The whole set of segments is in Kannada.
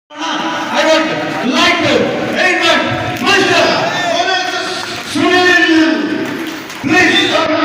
I would like to invite Mr. Sunil. Please come.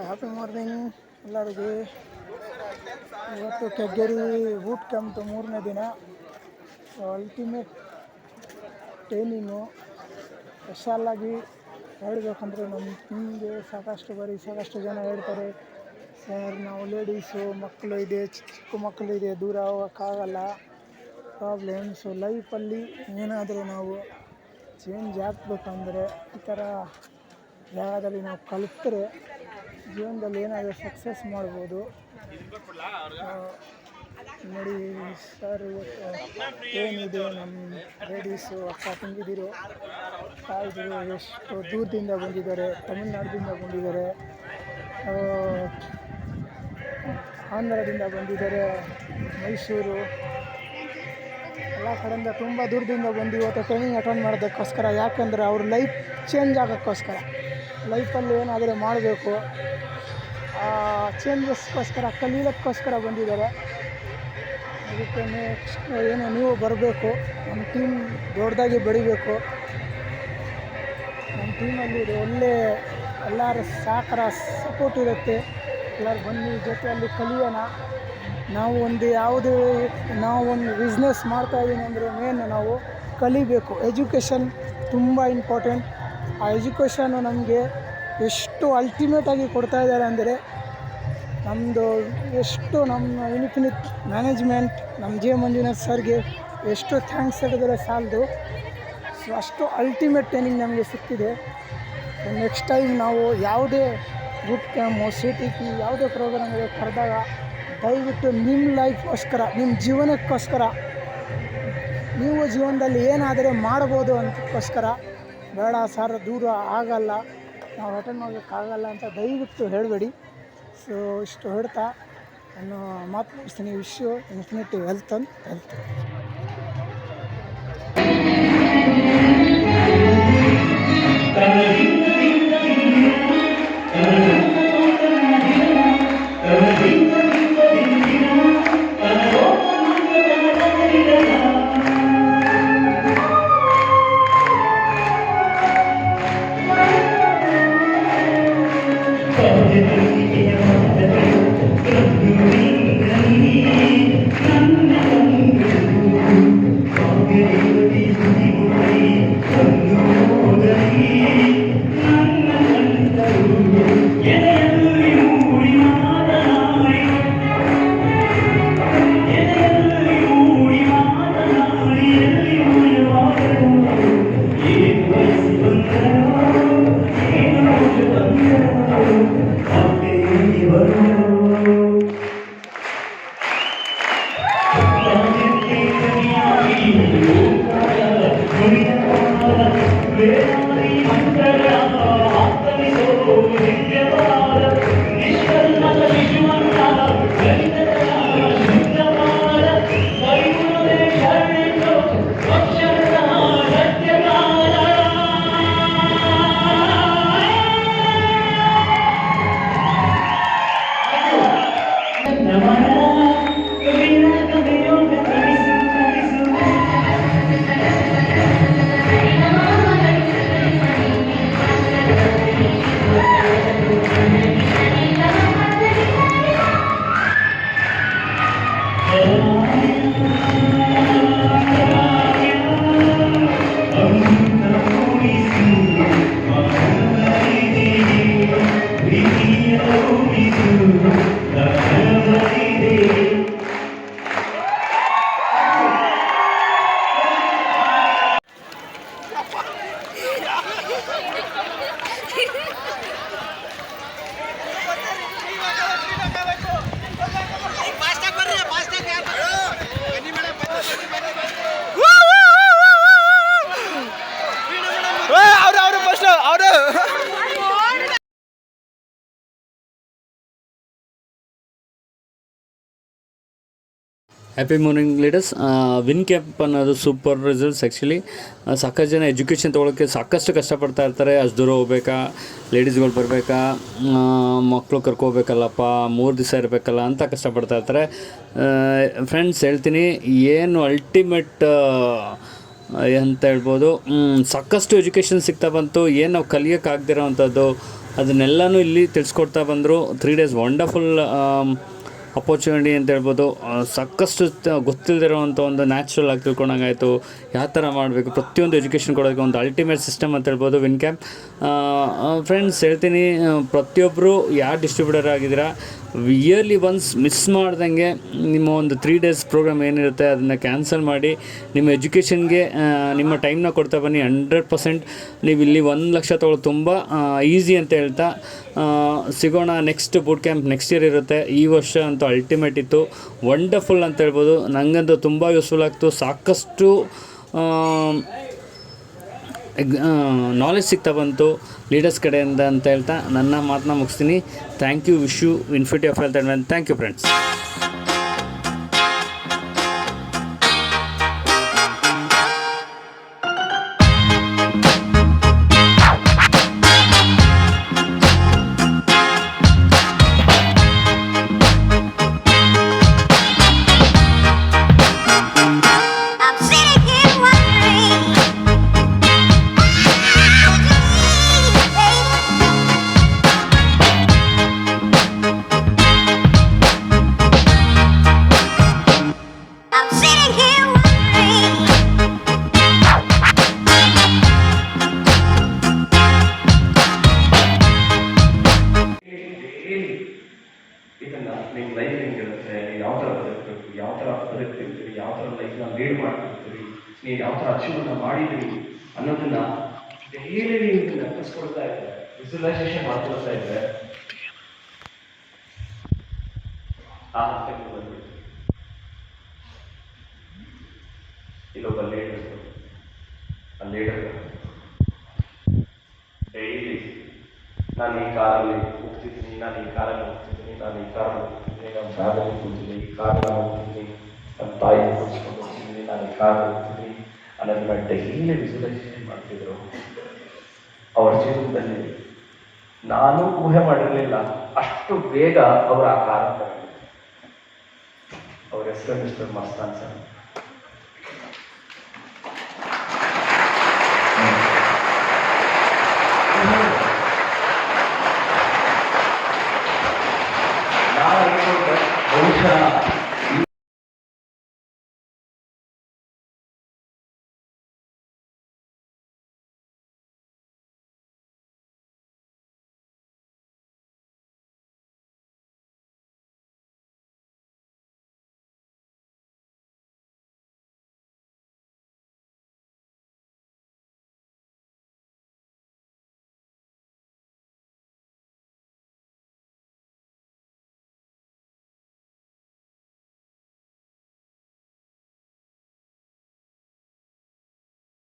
Happy morning ಎಲ್ಲರಿಗೆ. ಇವತ್ತು ಕೆಗ್ಗೆರಿ ಬೂಟ್ ಕ್ಯಾಂಪ್ 3ನೇ ದಿನ. Ultimate training. ಸ್ಪೆಷಲ್ಲಾಗಿ ಹೇಳಬೇಕಂದ್ರೆ ನಮ್ಮ ಹಿಂದೆ ಸಾಕಷ್ಟು ಜನ ಹೇಳ್ತಾರೆ, ಸರ್ ನಾವು ಲೇಡೀಸು, ಮಕ್ಕಳು ಇದೆ, ಚಿಕ್ಕ ಮಕ್ಕಳು ಇದೆ, ದೂರ ಹೋಗೋಕ್ಕಾಗಲ್ಲ, ಪ್ರಾಬ್ಲಮ್ಸು. ಲೈಫಲ್ಲಿ ಏನಾದರೂ ನಾವು ಚೇಂಜ್ ಆಗಬೇಕಂದ್ರೆ ಈ ಥರ ಜಾಗದಲ್ಲಿ ನಾವು ಕಲಿತರೆ ಜೀವನದಲ್ಲಿ ಏನಾದರೂ ಸಕ್ಸಸ್ ಮಾಡ್ಬೋದು. ನೋಡಿ ಸರ್, ಇವತ್ತು ಏನಿದೆ ನಮ್ಮ ಲೇಡೀಸು ಅಕ್ಕ ತಂಗಿದಿರು ತಾಯಿದಿರು ಎಷ್ಟು ದೂರದಿಂದ ಬಂದಿದ್ದಾರೆ. ತಮಿಳ್ನಾಡಿನಿಂದ ಬಂದಿದ್ದಾರೆ, ಆಂಧ್ರದಿಂದ ಬಂದಿದ್ದಾರೆ, ಮೈಸೂರು ಎಲ್ಲ ಕಡೆಯಿಂದ ತುಂಬ ದೂರದಿಂದ ಬಂದು ಇವತ್ತು ಟ್ರೈನಿಂಗ್ ಅಟೆಂಡ್ ಮಾಡೋದಕ್ಕೋಸ್ಕರ. ಯಾಕೆಂದರೆ ಅವ್ರ ಲೈಫ್ ಚೇಂಜ್ ಆಗೋಕ್ಕೋಸ್ಕರ, ಲೈಫಲ್ಲಿ ಏನಾದರೂ ಮಾಡಬೇಕು, ಚೇಂಜಸ್ಗೋಸ್ಕರ, ಕಲೀಲಿಕ್ಕೋಸ್ಕರ ಬಂದಿದ್ದಾರೆ. ಅದಕ್ಕೆ ನೆಕ್ಸ್ಟ್ ಏನು ನೀವು ಬರಬೇಕು, ನಮ್ಮ ಟೀಮ್ ದೊಡ್ಡದಾಗಿ ಬೆಳಿಬೇಕು. ನಮ್ಮ ಟೀಮಲ್ಲಿ ಒಳ್ಳೆ ಎಲ್ಲರ ಸಹಕಾರ ಸಪೋರ್ಟ್ ಇರುತ್ತೆ. ಎಲ್ಲರೂ ಬನ್ನಿ, ಜೊತೆಯಲ್ಲಿ ಕಲಿಯೋಣ. ನಾವು ಒಂದು ಬಿಸ್ನೆಸ್ ಮಾಡ್ತಾಯಿದ್ದೀನಿ ಅಂದರೆ ಮೇನ್ ನಾವು ಕಲಿಬೇಕು. ಎಜುಕೇಷನ್ ತುಂಬ ಇಂಪಾರ್ಟೆಂಟ್. ಆ ಎಜುಕೇಷನ್ನು ನಮಗೆ ಎಷ್ಟು ಅಲ್ಟಿಮೇಟಾಗಿ ಕೊಡ್ತಾ ಇದ್ದಾರೆ ಅಂದರೆ, ನಮ್ಮ ಇನ್ಫಿನಿಟ್ ಮ್ಯಾನೇಜ್ಮೆಂಟ್, ನಮ್ಮ ಜೆ ಮಂಜುನಾಥ್ ಸರ್ಗೆ ಎಷ್ಟು ಥ್ಯಾಂಕ್ಸ್ ಹೇಳಿದರೆ ಸಾಲದು. ಸೊ ಅಷ್ಟು ಅಲ್ಟಿಮೇಟ್ ಟ್ರೈನಿಂಗ್ ನಮಗೆ ಸಿಕ್ಕಿದೆ. ನೆಕ್ಸ್ಟ್ ಟೈಮ್ ನಾವು ಯಾವುದೇ ಬೂಟ್ ಕ್ಯಾಂಪು, CTP ಯಾವುದೇ ಪ್ರೋಗ್ರಾಮ್ಗೆ ಕರೆದಾಗ ದಯವಿಟ್ಟು ನಿಮ್ಮ ಲೈಫ್ಗೋಸ್ಕರ, ನಿಮ್ಮ ಜೀವನಕ್ಕೋಸ್ಕರ, ನೀವು ಜೀವನದಲ್ಲಿ ಏನಾದರೂ ಮಾಡ್ಬೋದು ಅಂತಕ್ಕೋಸ್ಕರ, ಬೇಡ ಸರ್ ದೂರ ಆಗಲ್ಲ, ನಾವು ಅಟೆಂಡ್ ಮಾಡೋಕ್ಕಾಗಲ್ಲ ಅಂತ ದಯವಿಟ್ಟು ಹೇಳಬೇಡಿ. ಸೊ ಇಷ್ಟು ಹೇಳ್ತಾ ನಾನು ಮಾತು ಮುಗಿಸ್ತೀನಿ. Wish you infinity health and health. Happy morning leaders. Win camp ಅನ್ನೋದು ಸೂಪರ್ ರಿಸಲ್ಟ್ಸ್. ಆ್ಯಕ್ಚುಲಿ ಸಾಕಷ್ಟು ಜನ ಎಜುಕೇಷನ್ ತೊಗೊಳಕ್ಕೆ ಸಾಕಷ್ಟು ಕಷ್ಟಪಡ್ತಾ ಇರ್ತಾರೆ. ಅಷ್ಟು ದೂರ ಹೋಗ್ಬೇಕಾ, ಲೇಡೀಸ್ಗಳು ಬರಬೇಕಾ, ಮಕ್ಕಳು ಕರ್ಕೋಬೇಕಲ್ಲಪ್ಪ, 3 ದಿವಸ ಇರಬೇಕಲ್ಲ ಅಂತ ಕಷ್ಟಪಡ್ತಾ ಇರ್ತಾರೆ. ಫ್ರೆಂಡ್ಸ್ ಹೇಳ್ತೀನಿ, ಏನು ಅಲ್ಟಿಮೇಟ್ ಅಂತ ಹೇಳ್ಬೋದು, ಸಾಕಷ್ಟು ಎಜುಕೇಷನ್ ಸಿಗ್ತಾ ಬಂತು. ಏನು ನಾವು ಕಲಿಯೋಕ್ಕಾಗದಿರೋ ಅಂಥದ್ದು ಅದನ್ನೆಲ್ಲನೂ ಇಲ್ಲಿ ತಿಳಿಸ್ಕೊಡ್ತಾ ಬಂದರು. 3 days ವಂಡರ್ಫುಲ್ ಅಪರ್ಚುನಿಟಿ ಅಂತ ಹೇಳ್ಬೋದು. ಸಾಕಷ್ಟು ಗೊತ್ತಿಲ್ಲದಿರೋವಂಥ ಒಂದು ನ್ಯಾಚುರಲ್ ಆಗಿ ತಿಳ್ಕೊಂಡಂಗಾಯಿತು. ಯಾವ ಥರ ಮಾಡಬೇಕು, ಪ್ರತಿಯೊಂದು ಎಜುಕೇಷನ್ ಕೊಡೋದಕ್ಕೆ ಒಂದು ಅಲ್ಟಿಮೇಟ್ ಸಿಸ್ಟಮ್ ಅಂತ ಹೇಳ್ಬೋದು ವಿನ್ ಕ್ಯಾಂಪ್. ಫ್ರೆಂಡ್ಸ್ ಹೇಳ್ತೀನಿ, ಪ್ರತಿಯೊಬ್ಬರು ಯಾರು ಡಿಸ್ಟ್ರಿಬ್ಯೂಟರ್ ಆಗಿದ್ದೀರಾ, ಇಯರ್ಲಿ ಒನ್ಸ್ ಮಿಸ್ ಮಾಡ್ದಂಗೆ ನಿಮ್ಮ ಒಂದು 3 days ಪ್ರೋಗ್ರಾಮ್ ಏನಿರುತ್ತೆ ಅದನ್ನು ಕ್ಯಾನ್ಸಲ್ ಮಾಡಿ ನಿಮ್ಮ ಎಜುಕೇಷನ್ಗೆ ನಿಮ್ಮ ಟೈಮ್ನ ಕೊಡ್ತಾ ಬನ್ನಿ. 100% ನೀವು ಇಲ್ಲಿ 1 ಲಕ್ಷ ತೊಗೊಳ್ಳೋದು ತುಂಬ ಈಸಿ ಅಂತ ಹೇಳ್ತಾ ಸಿಗೋಣ. Next boot camp next year ಇರುತ್ತೆ. ಈ ವರ್ಷ ಅಂತೂ ಅಲ್ಟಿಮೇಟ್ ಇತ್ತು, ವಂಡರ್ಫುಲ್ ಅಂತ ಹೇಳ್ಬೋದು. ನನಗಂತೂ ತುಂಬ ಯೂಸ್ಫುಲ್ ಆಗ್ತು. ಸಾಕಷ್ಟು ನಾಲೆಜ್ ಸಿಗ್ತಾ ಬಂತು ಲೀಡರ್ಸ್ ಕಡೆಯಿಂದ ಅಂತ ಹೇಳ್ತಾ ನನ್ನ ಮಾತನ್ನ ಮುಗಿಸ್ತೀನಿ. Thank you. Wish you infinity of health and thank you friends. ನಿಮ್ಮ ಲೈಫ್ ಹೆಂಗಿರುತ್ತೆ, ನೀವು ಯಾವ ಥರ ಬದುಕಬೇಕು, ಯಾವ ಥರ ಬದುಕ್ತಿರ್ತೀರಿ, ಯಾವ ಥರ ಲೈಫ್ನ ಲೀಡ್ ಮಾಡ್ತಿರ್ತೀರಿ, ನೀವು ಯಾವ ಥರ ಅಚೀವ್ಮೆಂಟ್ ಮಾಡಿದ್ದೀರಿ ಅನ್ನೋದನ್ನ ಡೈಲಿ ನೀವು ನೆನಪಿಸ್ಕೊಳ್ತಾ ಇದ್ದರೆ, ವಿಜುವಲೈಸೇಷನ್ ಮಾಡ್ಕೊಳ್ತಾ ಇದ್ದರೆ ಆ ಹಂತಕ್ಕೆ ಬಂದ್ಬಿಡ್ತೀವಿ. ಇಲ್ಲೊಬ್ಬ ಲೀಡರ್, ಆ ಲೀಡರ್ ಡೈಲಿ ನಾನು ಈ ಕಾರಲ್ಲಿ ಹೋಗ್ತಿದ್ದೀನಿ, ನಾನು ಈ ಕಾರಲ್ಲಿ ಹೋಗ್ತಿದ್ದೀನಿ, ನಾನು ಈ ಕಾರಲ್ಲಿ ಹೋಗ್ತಿದ್ದೀನಿ, ನಮ್ಮ ಫ್ಯಾಮಿಲಿ ಕೂತಿದ್ದೀನಿ, ಈ ಕಾರಲ್ಲಿ ಹೋಗ್ತಿದ್ದೀನಿ, ನಮ್ಮ ತಾಯಿ ಕೂರಿಸ್ಕೊಂಡು ಹೋಗ್ತಿದ್ದೀನಿ, ನಾನು ಈ ಕಾರಲ್ಲಿ ಹೋಗ್ತಿದ್ದೀನಿ ಅನ್ನೋದನ್ನ ಡೈಲಿ ವಿಜುವಲೈಸೇಷನ್ ಮಾಡ್ತಿದ್ರು. ಅವರ ಜೀವನದಲ್ಲಿ ನಾನು ಊಹೆ ಮಾಡಿರಲಿಲ್ಲ ಅಷ್ಟು ಬೇಗ ಅವರ ಆ ಕಾರ್. ಅವ್ರ ಹೆಸರು ಮಿಸ್ಟರ್ ಮಸ್ತಾನ್ ಸರ್.